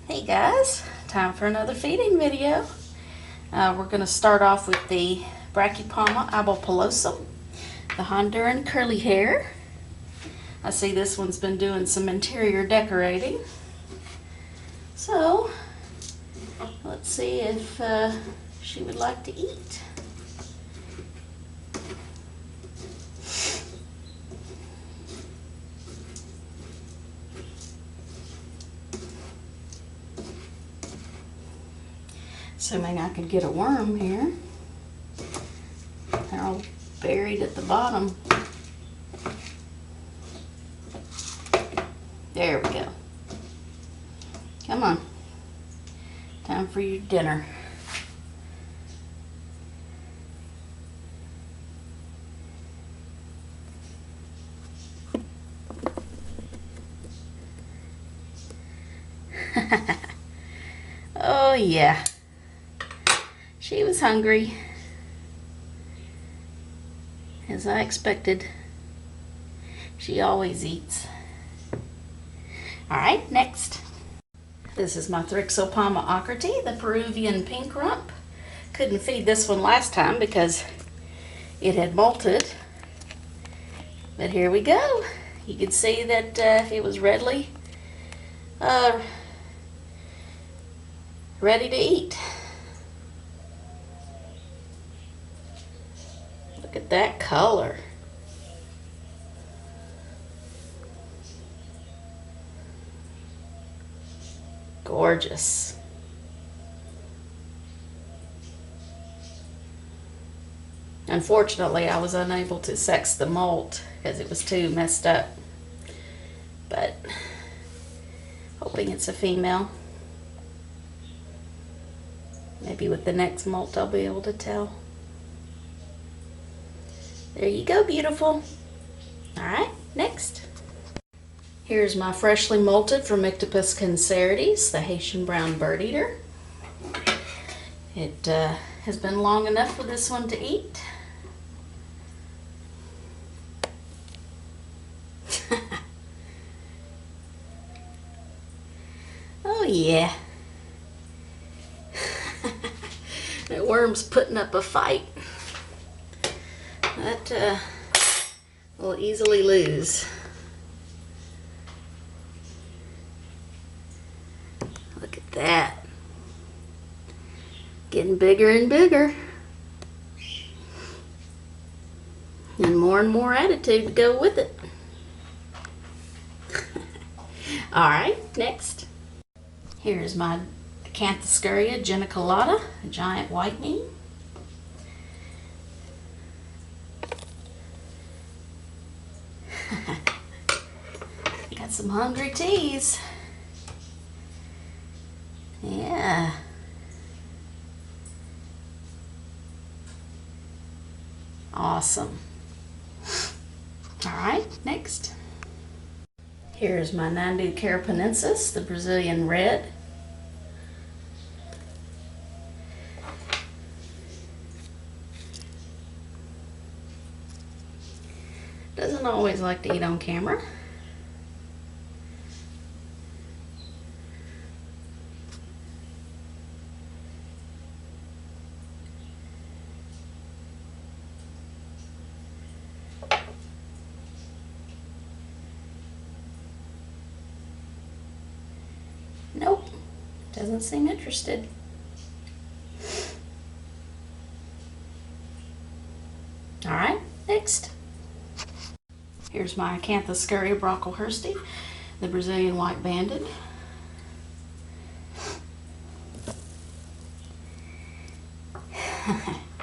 Hey guys, time for another feeding video. We're going to start off with the Brachypelma albopilosum, the Honduran curly hair. I see this one's been doing some interior decorating. So, let's see if she would like to eat. Assuming I could get a worm here. They're all buried at the bottom. There we go. Come on. Time for your dinner. Oh yeah. She was hungry, as I expected. She always eats. Alright, next. This is my Thrixopelma ockerti, the Peruvian pink rump. Couldn't feed this one last time because it had molted. But here we go. You can see that it was ready to eat. Look at that color. Gorgeous. Unfortunately, I was unable to sex the molt because it was too messed up. But hoping it's a female. Maybe with the next molt I'll be able to tell. There you go, beautiful. Alright, next. Here's my freshly molted Phormictopus cancerides, the Haitian brown bird eater. It has been long enough for this one to eat. Oh yeah. That worm's putting up a fight. That will easily lose. Look at that. Getting bigger and bigger. And more attitude to go with it. Alright, next. Here's my Acanthoscurria geniculata, a giant whitening. Got some hungry teas. Yeah. Awesome. Alright, next. Here's my Nhandu carapoensis, the Brazilian red. Doesn't always like to eat on camera. Nope, doesn't seem interested. Alright, next. Here's my Acanthoscurria brocklehursti, the Brazilian white-banded.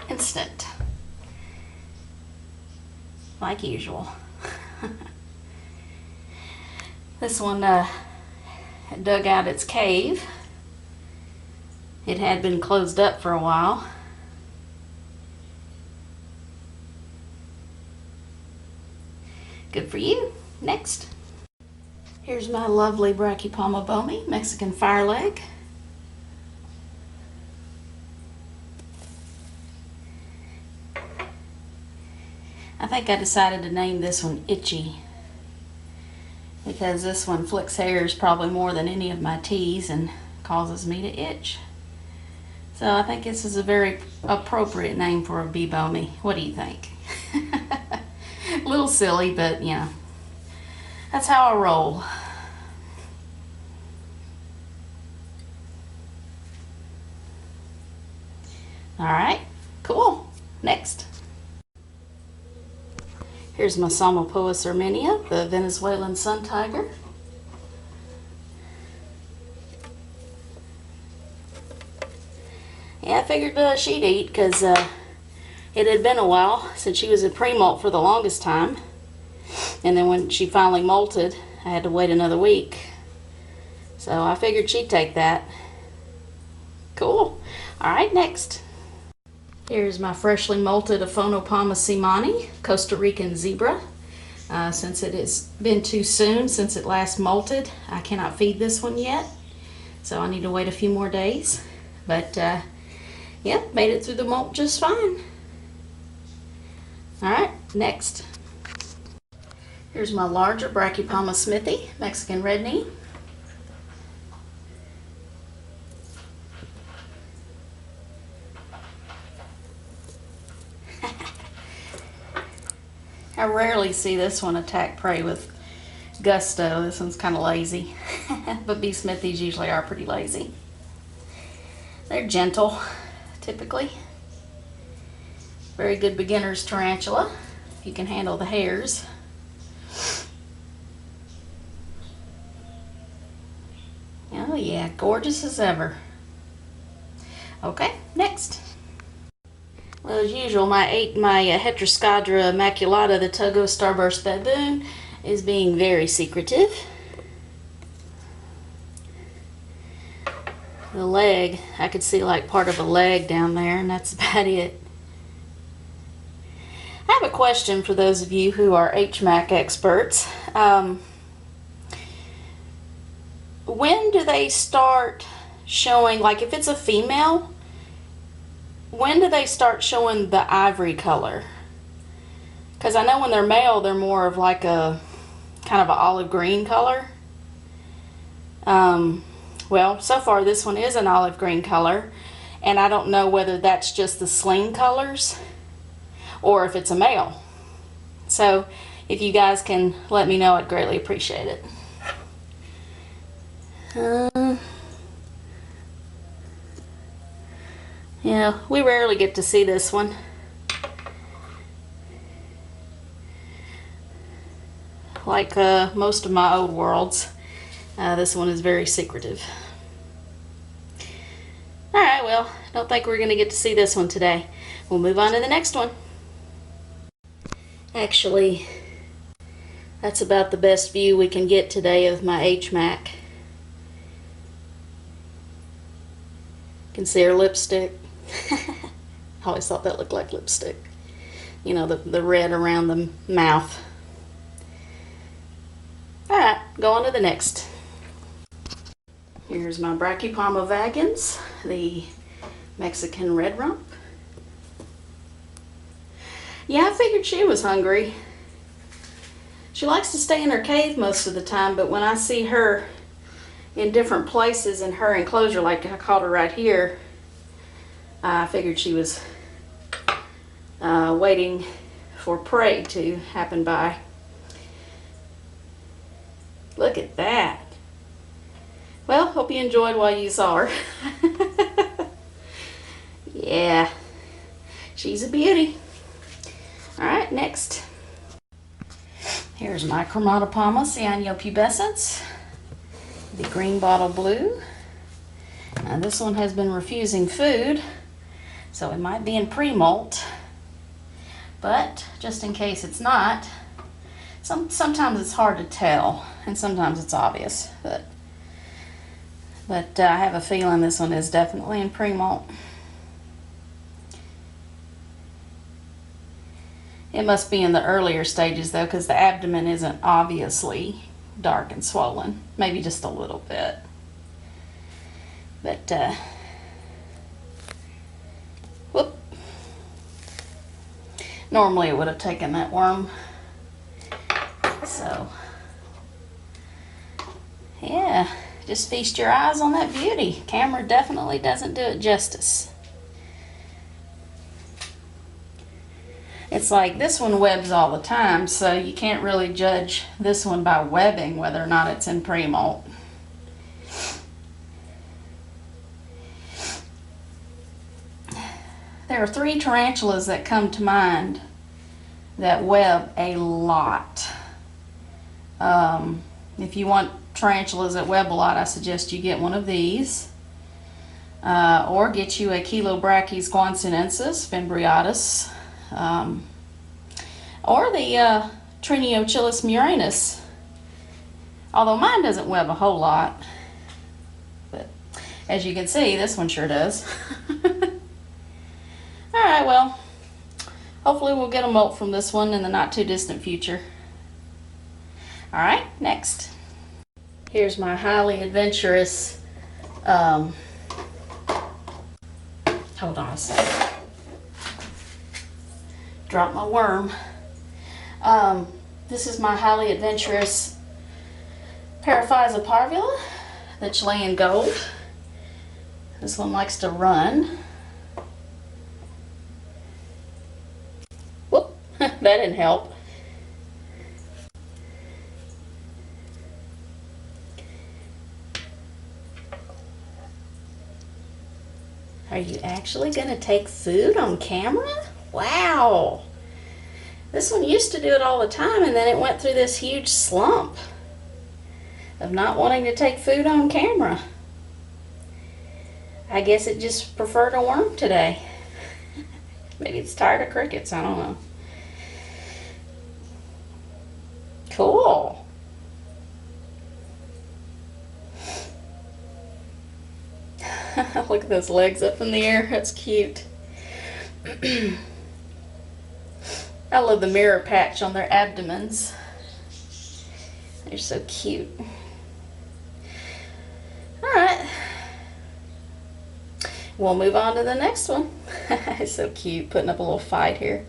Instant. Like usual. This one dug out its cave. It had been closed up for a while. Good for you. Next. Here's my lovely Brachypelma boehmei, Mexican fireleg. I think I decided to name this one Itchy because this one flicks hairs probably more than any of my teas, and causes me to itch. So I think this is a very appropriate name for a bee boehmei. What do you think? A little silly, but you know, that's how I roll. All right, cool. Next. Here's my Psalmopoeus irminia, the Venezuelan sun tiger. Yeah, I figured she'd eat because it had been a while since she was in pre-molt for the longest time. And then when she finally molted, I had to wait another week. So I figured she'd take that. Cool. All right, next. Here's my freshly molted Aphonopelma seemanni, Costa Rican zebra. Since it has been too soon since it last molted, I cannot feed this one yet. So I need to wait a few more days. But yeah, made it through the molt just fine. All right, next. Here's my larger Brachypelma smithi, Mexican red knee. I rarely see this one attack prey with gusto. This one's kind of lazy, but bee smithies usually are pretty lazy. They're gentle, typically. Very good beginner's tarantula, if you can handle the hairs. Oh yeah, gorgeous as ever. Okay, next. Well, as usual, my Heteroscodra maculata, the Togo starburst baboon, is being very secretive. The leg, I could see like part of a leg down there, and that's about it. I have a question for those of you who are HMAC experts. When do they start showing, like if it's a female, when do they start showing the ivory color? Because I know when they're male, they're more of like a kind of an olive green color. Well, so far this one is an olive green color, and I don't know whether that's just the sling colors or if it's a male. So if you guys can let me know, I'd greatly appreciate it. Yeah, we rarely get to see this one. Like most of my old worlds, this one is very secretive. Alright, well, I don't think we're going to get to see this one today. We'll move on to the next one. Actually, that's about the best view we can get today of my HMAC. You can see her lipstick. I always thought that looked like lipstick. You know, the red around the mouth. Alright, go on to the next. Here's my Brachypelma vagans, the Mexican red rump. Yeah, I figured she was hungry. She likes to stay in her cave most of the time, but when I see her in different places in her enclosure, like I caught her right here, I figured she was waiting for prey to happen by. Look at that. Well, hope you enjoyed while you saw her. Yeah, she's a beauty. Alright, next. Here's my Chromatopelma, cyaneopubescens, the green bottle blue. Now this one has been refusing food, so it might be in pre-molt, but just in case it's not, sometimes it's hard to tell, and sometimes it's obvious, but I have a feeling this one is definitely in pre-molt. It must be in the earlier stages though, because the abdomen isn't obviously dark and swollen. Maybe just a little bit. But, whoop. Normally it would have taken that worm. So, yeah. just feast your eyes on that beauty. Camera definitely doesn't do it justice. It's like this one webs all the time, so you can't really judge this one by webbing whether or not it's in pre-molt. There are 3 tarantulas that come to mind that web a lot. If you want tarantulas that web a lot, I suggest you get one of these. Or get you a Chilobrachys guangxiensis, fimbriatus. Or the Triniochilus murinus. Although mine doesn't web a whole lot. But as you can see, this one sure does. Alright, well, hopefully we'll get a molt from this one in the not too distant future. Alright, next. Here's my highly adventurous, hold on a second. Dropped my worm. This is my highly adventurous Paraphysa parvula, the Chilean gold. This one likes to run. Whoop, that didn't help. Are you actually going to take food on camera? Wow! This one used to do it all the time, and then it went through this huge slump of not wanting to take food on camera. I guess it just preferred a worm today. Maybe it's tired of crickets, I don't know. Cool. Look at those legs up in the air. That's cute. I love the mirror patch on their abdomens. They're so cute. Alright. We'll move on to the next one. It's so cute, putting up a little fight here.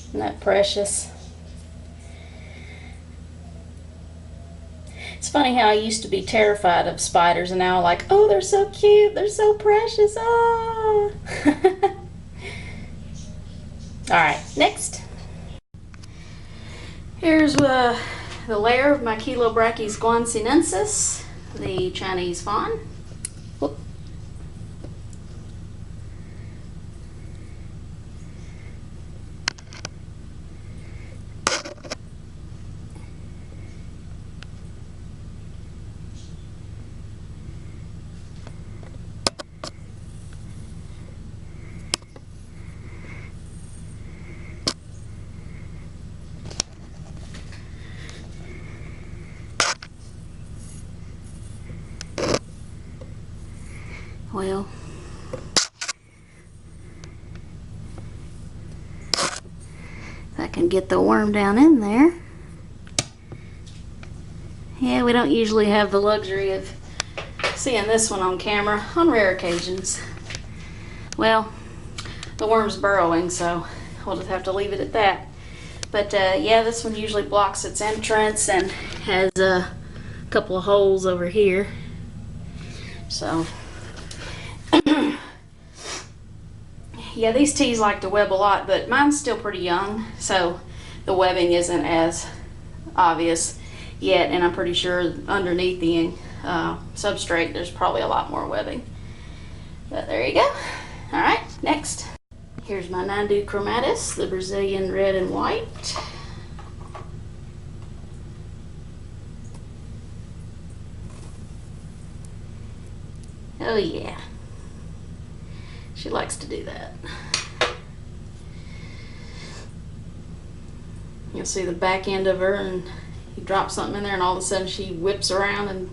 Isn't that precious? It's funny how I used to be terrified of spiders and now I'm like, oh, they're so cute, they're so precious, oh. Alright, next. Here's the lair of my Chilobrachys guangxiensis, the Chinese fawn. Whoop. Well, if I can get the worm down in there. Yeah, we don't usually have the luxury of seeing this one on camera, on rare occasions. Well, the worm's burrowing, so we'll just have to leave it at that. But yeah, this one usually blocks its entrance and has a couple of holes over here. So yeah, these teas like to web a lot, but mine's still pretty young, so the webbing isn't as obvious yet, and I'm pretty sure underneath the substrate there's probably a lot more webbing. But there you go. Alright, next. Here's my Nhandu chromatus, the Brazilian red and white. Oh yeah. She likes to do that. You'll see the back end of her, and you drop something in there and all of a sudden she whips around and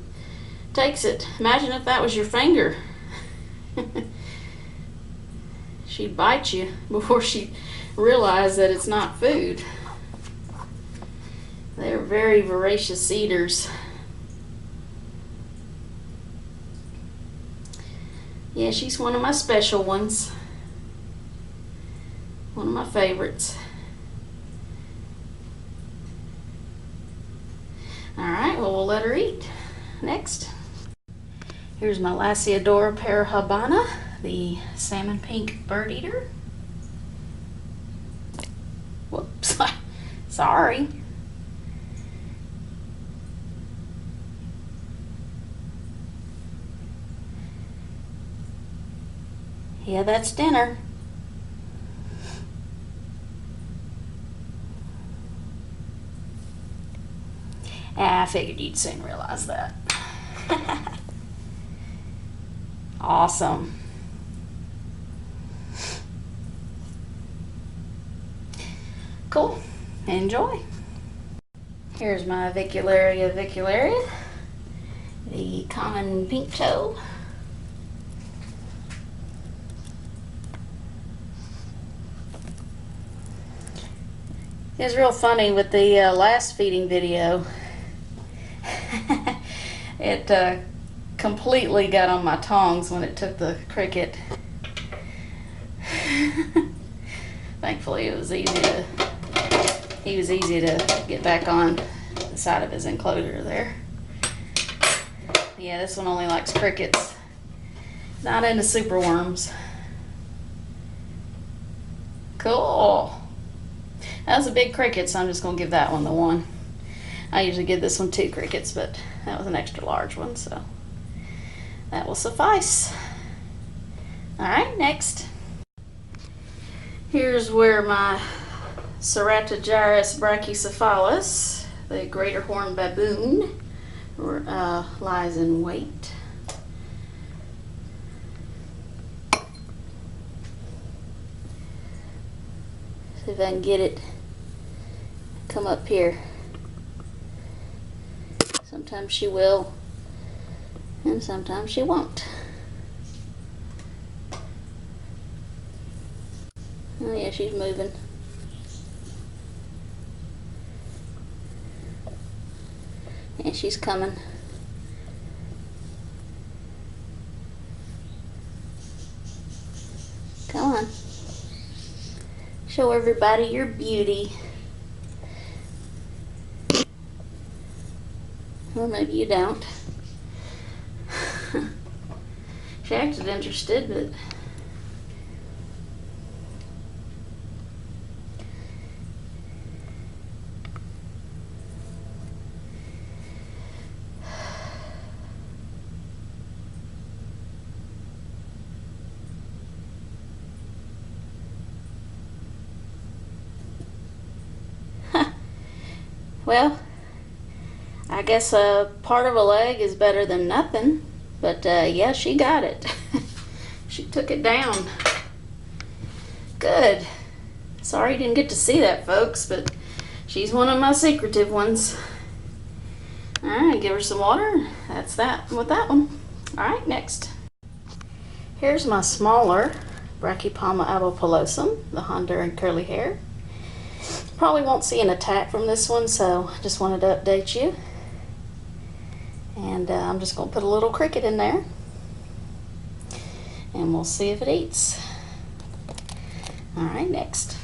takes it. Imagine if that was your finger. She'd bite you before she realized that it's not food. They're very voracious eaters. Yeah, she's one of my special ones. One of my favorites. Alright, well, we'll next. Here's my Lasiodora parahybana, the salmon pink bird eater. Whoops, sorry. Yeah, that's dinner. I figured you'd soon realize that. Awesome. Cool. Enjoy. Here's my Avicularia, the common pink toe. It was real funny with the last feeding video. It completely got on my tongs when it took the cricket. Thankfully he was easy to get back on the side of his enclosure there. Yeah, this one only likes crickets, not into superworms. Cool. That was a big cricket, so I'm just going to give that one the 1. I usually give this one 2 crickets, but that was an extra large one, so that will suffice. Alright, next. Here's where my Ceratogyrus brachycephalus, the greater horned baboon, lies in wait. See if I can get it come up here. Sometimes she will, and sometimes she won't. Oh yeah, she's moving. And she's coming. Come on. Show everybody your beauty. Well, maybe you don't. She acted interested, but well, I guess part of a leg is better than nothing, but yeah, she got it. She took it down. Good. Sorry you didn't get to see that, folks, but she's one of my secretive ones. Alright, give her some water. That's that with that one. Alright, next. Here's my smaller Brachypelma albopilosum, the Honduran curly hair. Probably won't see an attack from this one, so I just wanted to update you. And I'm just going to put a little cricket in there, and we'll see if it eats. Alright, next.